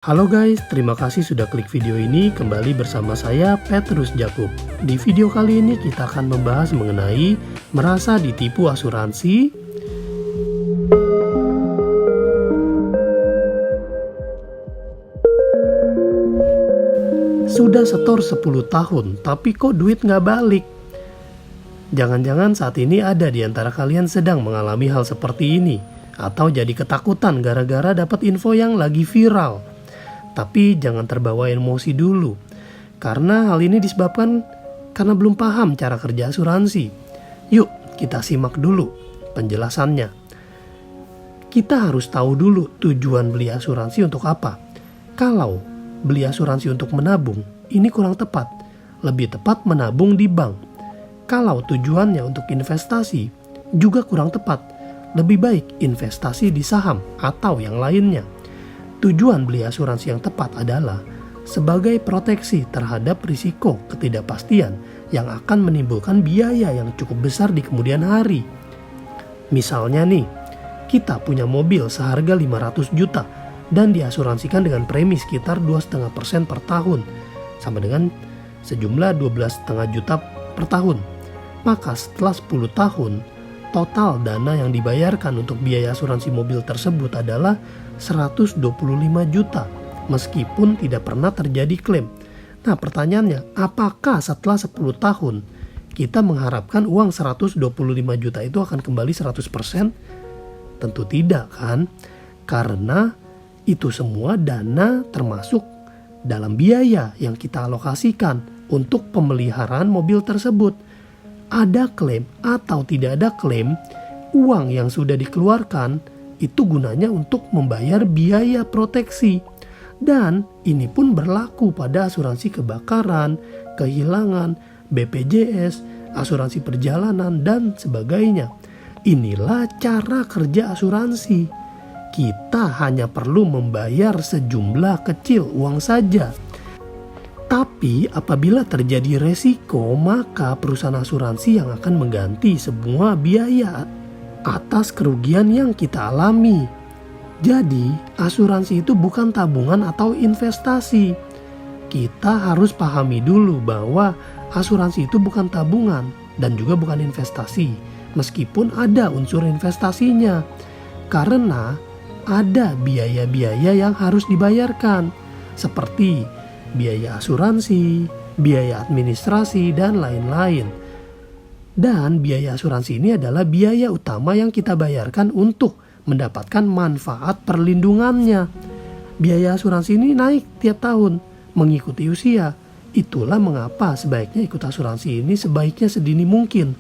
Halo guys, terima kasih sudah klik video ini. Kembali bersama saya Petrus Jakub. Di video kali ini kita akan membahas mengenai merasa ditipu asuransi, sudah setor 10 tahun tapi kok duit nggak balik. Jangan-jangan saat ini ada di antara kalian sedang mengalami hal seperti ini, atau jadi ketakutan gara-gara dapat info yang lagi viral. Tapi jangan terbawa emosi dulu, karena hal ini disebabkan karena belum paham cara kerja asuransi. Yuk kita simak dulu penjelasannya. Kita harus tahu dulu tujuan beli asuransi untuk apa. Kalau beli asuransi untuk menabung, ini kurang tepat. Lebih tepat menabung di bank. Kalau tujuannya untuk investasi, juga kurang tepat. Lebih baik investasi di saham atau yang lainnya. Tujuan beli asuransi yang tepat adalah sebagai proteksi terhadap risiko ketidakpastian yang akan menimbulkan biaya yang cukup besar di kemudian hari. Misalnya nih, kita punya mobil seharga 500 juta dan diasuransikan dengan premi sekitar 2,5% per tahun, sama dengan sejumlah 12,5 juta per tahun. Maka setelah 10 tahun, total dana yang dibayarkan untuk biaya asuransi mobil tersebut adalah 125 juta, meskipun tidak pernah terjadi klaim. Nah pertanyaannya, apakah setelah 10 tahun kita mengharapkan uang 125 juta itu akan kembali 100%? Tentu tidak kan? Karena itu semua dana termasuk dalam biaya yang kita alokasikan untuk pemeliharaan mobil tersebut. Ada klaim atau tidak ada klaim, uang yang sudah dikeluarkan itu gunanya untuk membayar biaya proteksi. Dan ini pun berlaku pada asuransi kebakaran, kehilangan, BPJS, asuransi perjalanan, dan sebagainya. Inilah cara kerja asuransi. Kita hanya perlu membayar sejumlah kecil uang saja. Tapi apabila terjadi resiko, maka perusahaan asuransi yang akan mengganti semua biaya atas kerugian yang kita alami. Jadi, asuransi itu bukan tabungan atau investasi. Kita harus pahami dulu bahwa asuransi itu bukan tabungan dan juga bukan investasi, meskipun ada unsur investasinya. Karena ada biaya-biaya yang harus dibayarkan, seperti biaya asuransi, biaya administrasi, dan lain-lain. Dan biaya asuransi ini adalah biaya utama yang kita bayarkan untuk mendapatkan manfaat perlindungannya. Biaya asuransi ini naik tiap tahun mengikuti usia. Itulah mengapa sebaiknya ikut asuransi ini sebaiknya sedini mungkin,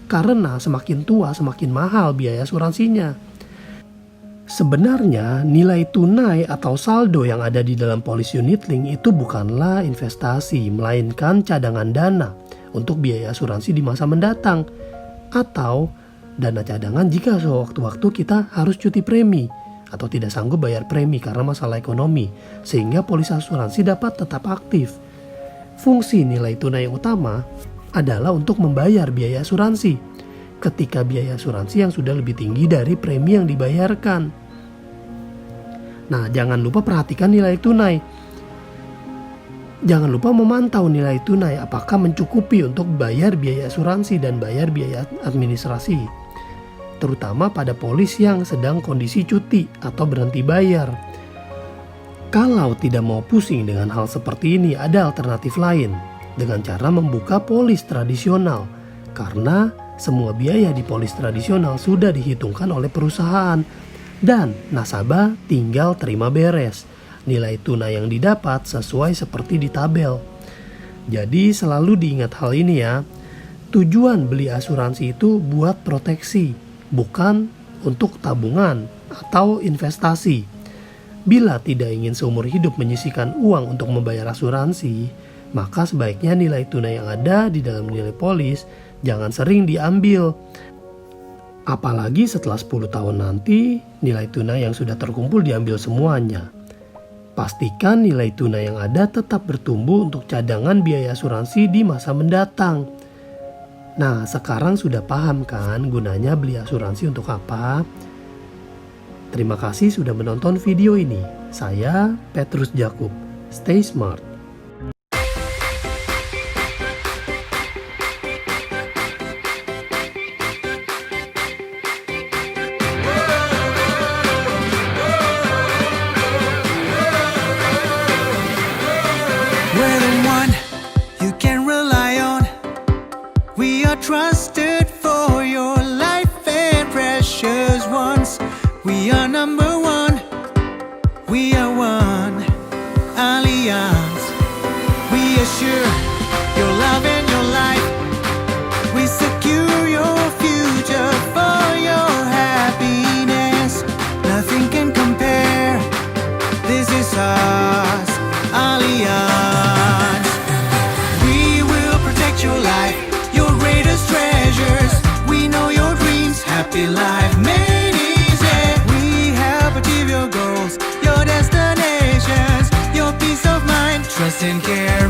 karena semakin tua semakin mahal biaya asuransinya. Sebenarnya nilai tunai atau saldo yang ada di dalam polis unit link itu bukanlah investasi, melainkan cadangan dana untuk biaya asuransi di masa mendatang, atau dana cadangan jika sewaktu-waktu kita harus cuti premi atau tidak sanggup bayar premi karena masalah ekonomi, sehingga polis asuransi dapat tetap aktif. Fungsi nilai tunai yang utama adalah untuk membayar biaya asuransi ketika biaya asuransi yang sudah lebih tinggi dari premi yang dibayarkan. Nah, jangan lupa perhatikan nilai tunai. Jangan lupa memantau nilai tunai apakah mencukupi untuk bayar biaya asuransi dan bayar biaya administrasi. Terutama pada polis yang sedang kondisi cuti atau berhenti bayar. Kalau tidak mau pusing dengan hal seperti ini, ada alternatif lain dengan cara membuka polis tradisional. Karena semua biaya di polis tradisional sudah dihitungkan oleh perusahaan dan nasabah tinggal terima beres. Nilai tunai yang didapat sesuai seperti di tabel. Jadi selalu diingat hal ini ya. Tujuan beli asuransi itu buat proteksi, bukan untuk tabungan atau investasi. Bila tidak ingin seumur hidup menyisihkan uang untuk membayar asuransi, maka sebaiknya nilai tunai yang ada di dalam nilai polis jangan sering diambil. Apalagi setelah 10 tahun nanti, nilai tunai yang sudah terkumpul diambil semuanya. Pastikan nilai tunai yang ada tetap bertumbuh untuk cadangan biaya asuransi di masa mendatang. Nah, sekarang sudah paham kan gunanya beli asuransi untuk apa? Terima kasih sudah menonton video ini. Saya Petrus Jakub. Stay smart. We're the one you can rely on. We are trusted for your life and precious ones. We are number one. We are one alliance. We assure your love and your life. We secure your future for your happiness. Nothing can compare. This is us, Allianz. We will protect your life, your greatest treasures. We know your dreams, happy life made easy. We help achieve your goals, your destinations, your peace of mind, trust and care.